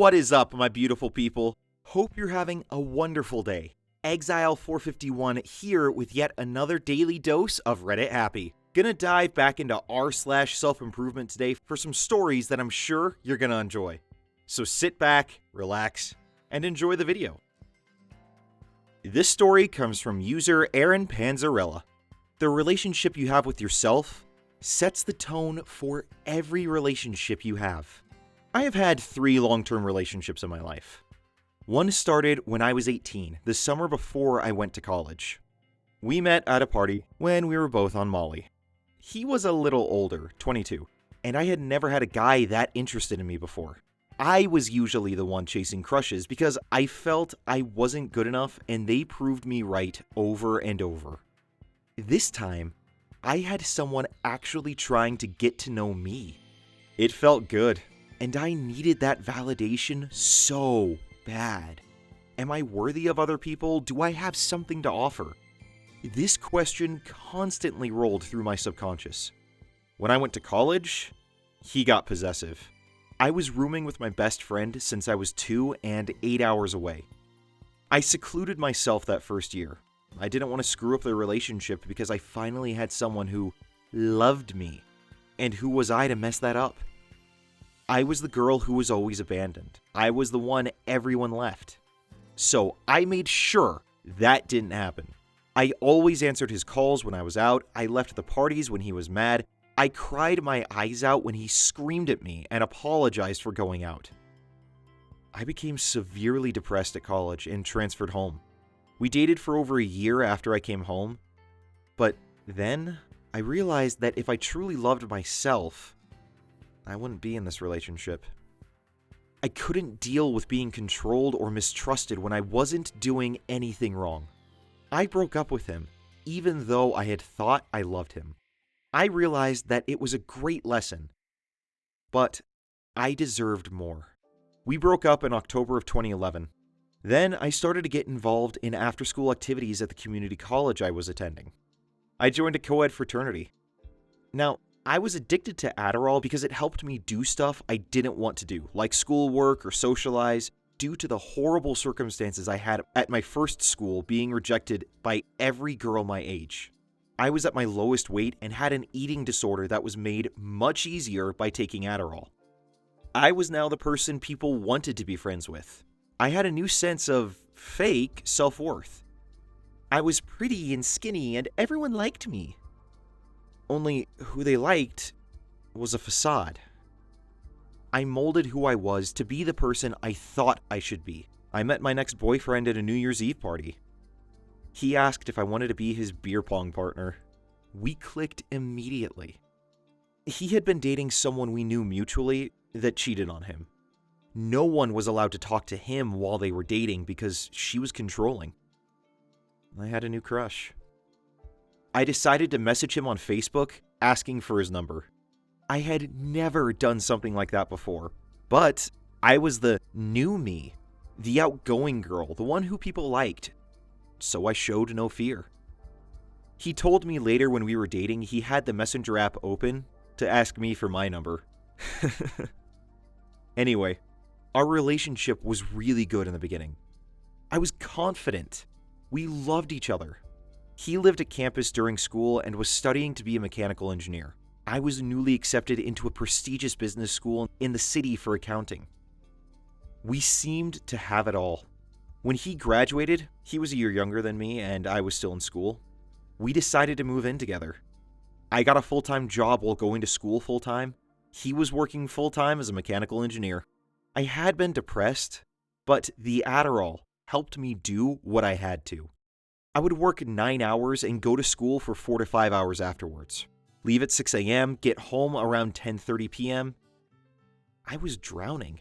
What is up, my beautiful people? Hope you're having a wonderful day. Exile451 here with yet another daily dose of Reddit Happy. Gonna dive back into r/self-improvement today for some stories that I'm sure you're gonna enjoy. So sit back, relax, and enjoy the video. This story comes from user Aaron Panzarella. The relationship you have with yourself sets the tone for every relationship you have. I have had 3 long-term relationships in my life. One started when I was 18, the summer before I went to college. We met at a party when we were both on Molly. He was a little older, 22, and I had never had a guy that interested in me before. I was usually the one chasing crushes because I felt I wasn't good enough and they proved me right over and over. This time, I had someone actually trying to get to know me. It felt good, and I needed that validation so bad. Am I worthy of other people? Do I have something to offer? This question constantly rolled through my subconscious. When I went to college, he got possessive. I was rooming with my best friend since I was 2 and 8 hours away. I secluded myself that first year. I didn't want to screw up the relationship because I finally had someone who loved me. And who was I to mess that up? I was the girl who was always abandoned. I was the one everyone left. So I made sure that didn't happen. I always answered his calls when I was out. I left the parties when he was mad. I cried my eyes out when he screamed at me and apologized for going out. I became severely depressed at college and transferred home. We dated for over a year after I came home, but then I realized that if I truly loved myself, I wouldn't be in this relationship. I couldn't deal with being controlled or mistrusted when I wasn't doing anything wrong. I broke up with him, even though I had thought I loved him. I realized that it was a great lesson, but I deserved more. We broke up in October of 2011. Then I started to get involved in after-school activities at the community college I was attending. I joined a co-ed fraternity. Now, I was addicted to Adderall because it helped me do stuff I didn't want to do, like schoolwork or socialize, due to the horrible circumstances I had at my first school being rejected by every girl my age. I was at my lowest weight and had an eating disorder that was made much easier by taking Adderall. I was now the person people wanted to be friends with. I had a new sense of fake self-worth. I was pretty and skinny and everyone liked me. Only who they liked was a facade. I molded who I was to be the person I thought I should be. I met my next boyfriend at a New Year's Eve party. He asked if I wanted to be his beer pong partner. We clicked immediately. He had been dating someone we knew mutually that cheated on him. No one was allowed to talk to him while they were dating because she was controlling. I had a new crush. I decided to message him on Facebook, asking for his number. I had never done something like that before, but I was the new me, the outgoing girl, the one who people liked, so I showed no fear. He told me later when we were dating he had the Messenger app open to ask me for my number. Anyway, our relationship was really good in the beginning. I was confident. We loved each other. He lived at campus during school and was studying to be a mechanical engineer. I was newly accepted into a prestigious business school in the city for accounting. We seemed to have it all. When he graduated, he was a year younger than me and I was still in school. We decided to move in together. I got a full-time job while going to school full-time. He was working full-time as a mechanical engineer. I had been depressed, but the Adderall helped me do what I had to. I would work 9 hours and go to school for 4 to 5 hours afterwards. Leave at 6 a.m., get home around 10:30 p.m. I was drowning.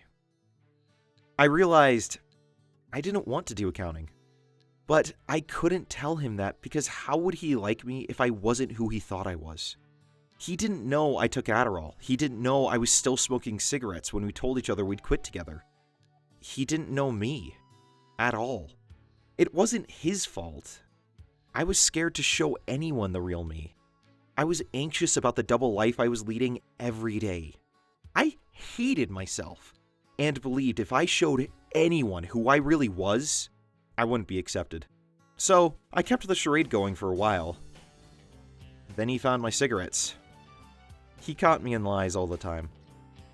I realized I didn't want to do accounting. But I couldn't tell him that because how would he like me if I wasn't who he thought I was? He didn't know I took Adderall. He didn't know I was still smoking cigarettes when we told each other we'd quit together. He didn't know me at all. It wasn't his fault. I was scared to show anyone the real me. I was anxious about the double life I was leading every day. I hated myself. and believed if I showed anyone who I really was, I wouldn't be accepted. So, I kept the charade going for a while. Then he found my cigarettes. He caught me in lies all the time.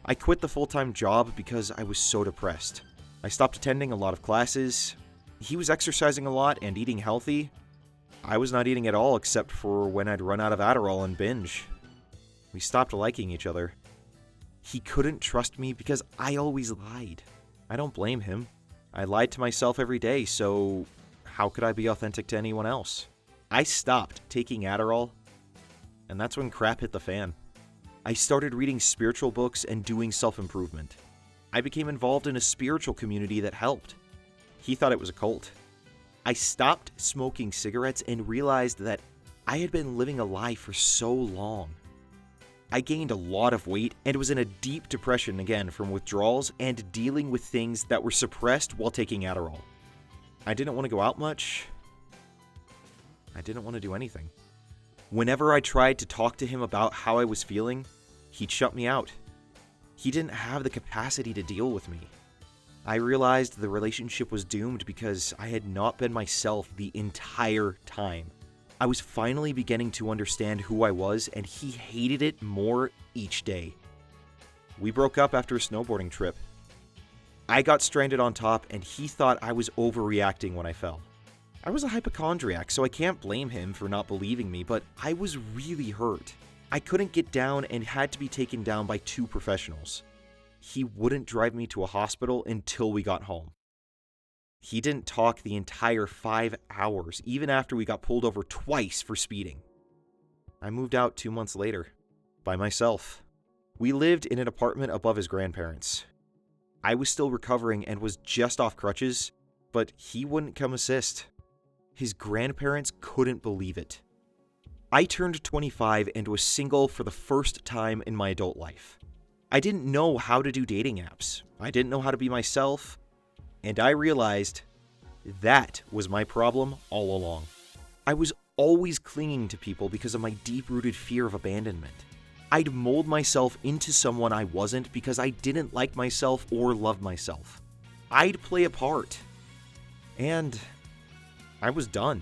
I quit the full-time job because I was so depressed. I stopped attending a lot of classes. He was exercising a lot and eating healthy. I was not eating at all except for when I'd run out of Adderall and binge. We stopped liking each other. He couldn't trust me because I always lied. I don't blame him. I lied to myself every day, so how could I be authentic to anyone else? I stopped taking Adderall, and that's when crap hit the fan. I started reading spiritual books and doing self-improvement. I became involved in a spiritual community that helped. He thought it was a cult. I stopped smoking cigarettes and realized that I had been living a lie for so long. I gained a lot of weight and was in a deep depression again from withdrawals and dealing with things that were suppressed while taking Adderall. I didn't want to go out much. I didn't want to do anything. Whenever I tried to talk to him about how I was feeling, he'd shut me out. He didn't have the capacity to deal with me. I realized the relationship was doomed because I had not been myself the entire time. I was finally beginning to understand who I was, and he hated it more each day. We broke up after a snowboarding trip. I got stranded on top, and he thought I was overreacting when I fell. I was a hypochondriac, so I can't blame him for not believing me, but I was really hurt. I couldn't get down and had to be taken down by 2 professionals. He wouldn't drive me to a hospital until we got home. He didn't talk the entire 5 hours, even after we got pulled over twice for speeding. I moved out 2 months later, by myself. We lived in an apartment above his grandparents. I was still recovering and was just off crutches, but he wouldn't come assist. His grandparents couldn't believe it. I turned 25 and was single for the first time in my adult life. I didn't know how to do dating apps. I didn't know how to be myself. And I realized that was my problem all along. I was always clinging to people because of my deep-rooted fear of abandonment. I'd mold myself into someone I wasn't because I didn't like myself or love myself. I'd play a part. And I was done.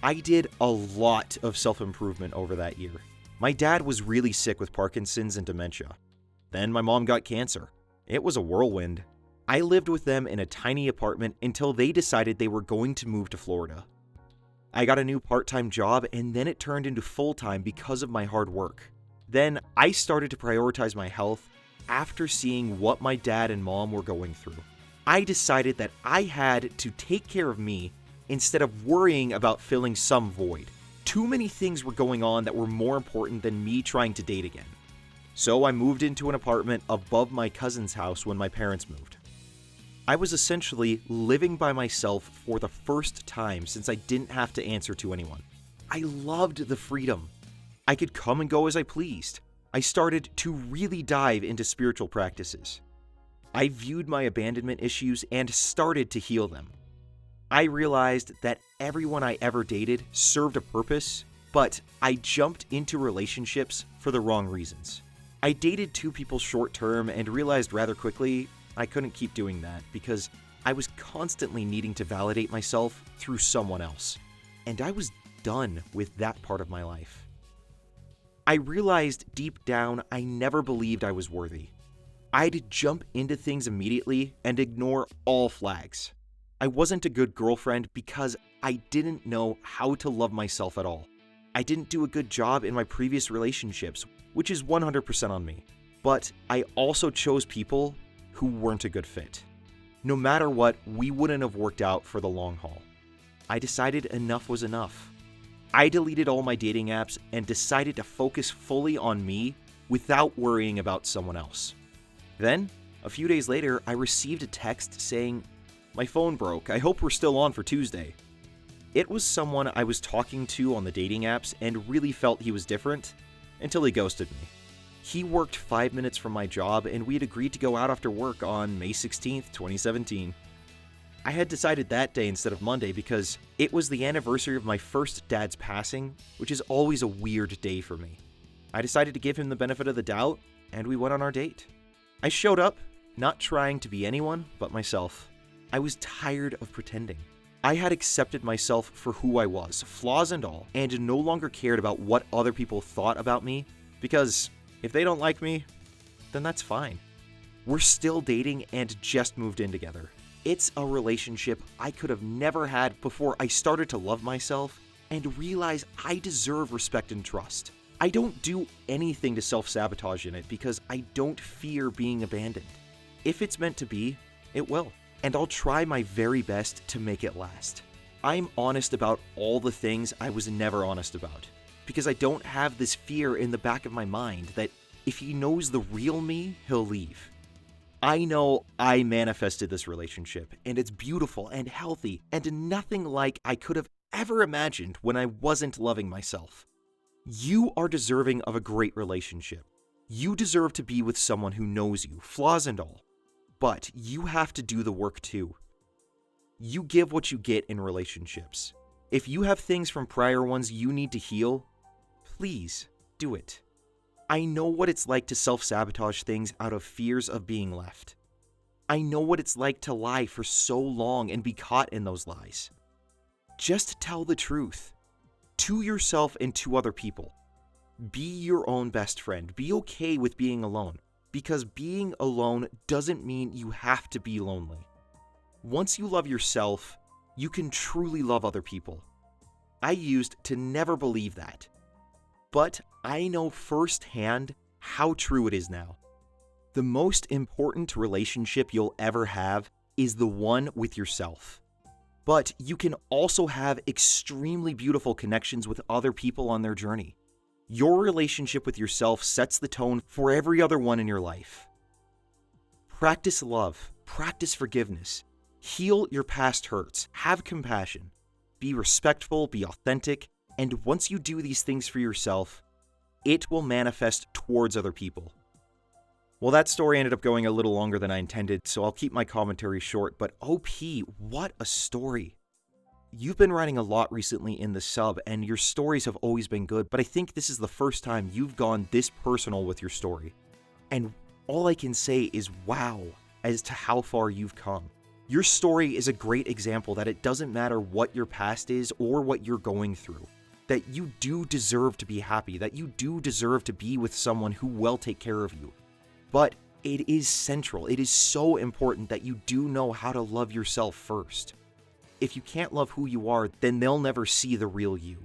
I did a lot of self-improvement over that year. My dad was really sick with Parkinson's and dementia. Then my mom got cancer. It was a whirlwind. I lived with them in a tiny apartment until they decided they were going to move to Florida. I got a new part-time job and then it turned into full-time because of my hard work. Then I started to prioritize my health after seeing what my dad and mom were going through. I decided that I had to take care of me instead of worrying about filling some void. Too many things were going on that were more important than me trying to date again. So I moved into an apartment above my cousin's house when my parents moved. I was essentially living by myself for the first time since I didn't have to answer to anyone. I loved the freedom. I could come and go as I pleased. I started to really dive into spiritual practices. I viewed my abandonment issues and started to heal them. I realized that everyone I ever dated served a purpose, but I jumped into relationships for the wrong reasons. I dated 2 people short term and realized rather quickly I couldn't keep doing that because I was constantly needing to validate myself through someone else. And I was done with that part of my life. I realized deep down I never believed I was worthy. I'd jump into things immediately and ignore all flags. I wasn't a good girlfriend because I didn't know how to love myself at all. I didn't do a good job in my previous relationships, which is 100% on me. But I also chose people who weren't a good fit. No matter what, we wouldn't have worked out for the long haul. I decided enough was enough. I deleted all my dating apps and decided to focus fully on me without worrying about someone else. Then, a few days later, I received a text saying, "My phone broke. I hope we're still on for Tuesday." It was someone I was talking to on the dating apps and really felt he was different until he ghosted me. He worked 5 minutes from my job and we had agreed to go out after work on May 16th, 2017. I had decided that day instead of Monday because it was the anniversary of my first dad's passing, which is always a weird day for me. I decided to give him the benefit of the doubt and we went on our date. I showed up not trying to be anyone but myself. I was tired of pretending. I had accepted myself for who I was, flaws and all, and no longer cared about what other people thought about me, because if they don't like me, then that's fine. We're still dating and just moved in together. It's a relationship I could have never had before I started to love myself and realize I deserve respect and trust. I don't do anything to self-sabotage in it because I don't fear being abandoned. If it's meant to be, it will, and I'll try my very best to make it last. I'm honest about all the things I was never honest about, because I don't have this fear in the back of my mind that if he knows the real me, he'll leave. I know I manifested this relationship, and it's beautiful and healthy, and nothing like I could have ever imagined when I wasn't loving myself. You are deserving of a great relationship. You deserve to be with someone who knows you, flaws and all. But you have to do the work too. You give what you get in relationships. If you have things from prior ones you need to heal, please do it. I know what it's like to self-sabotage things out of fears of being left. I know what it's like to lie for so long and be caught in those lies. Just tell the truth. To yourself and to other people. Be your own best friend. Be okay with being alone, because being alone doesn't mean you have to be lonely. Once you love yourself, you can truly love other people. I used to never believe that, but I know firsthand how true it is now. The most important relationship you'll ever have is the one with yourself. But you can also have extremely beautiful connections with other people on their journey. Your relationship with yourself sets the tone for every other one in your life. Practice love, practice forgiveness, heal your past hurts, have compassion, be respectful, be authentic, and once you do these things for yourself, it will manifest towards other people. Well, that story ended up going a little longer than I intended, so I'll keep my commentary short, but OP, what a story. You've been writing a lot recently in the sub, and your stories have always been good, but I think this is the first time you've gone this personal with your story. And all I can say is wow as to how far you've come. Your story is a great example that it doesn't matter what your past is or what you're going through, that you do deserve to be happy, that you do deserve to be with someone who will take care of you. But it is central, it is so important that you do know how to love yourself first. If you can't love who you are, then they'll never see the real you.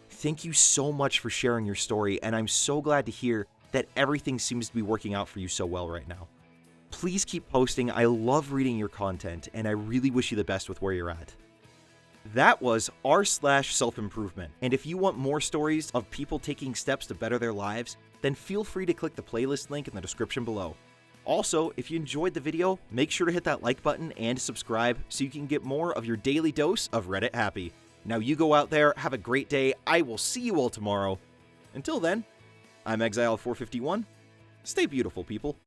Thank you so much for sharing your story, and I'm so glad to hear that everything seems to be working out for you so well right now. Please keep posting, I love reading your content, and I really wish you the best with where you're at. That was r/self-improvement, and if you want more stories of people taking steps to better their lives, then feel free to click the playlist link in the description below. Also, if you enjoyed the video, make sure to hit that like button and subscribe so you can get more of your daily dose of Reddit Happy. Now you go out there, have a great day, I will see you all tomorrow. Until then, I'm Exile451. Stay beautiful, people.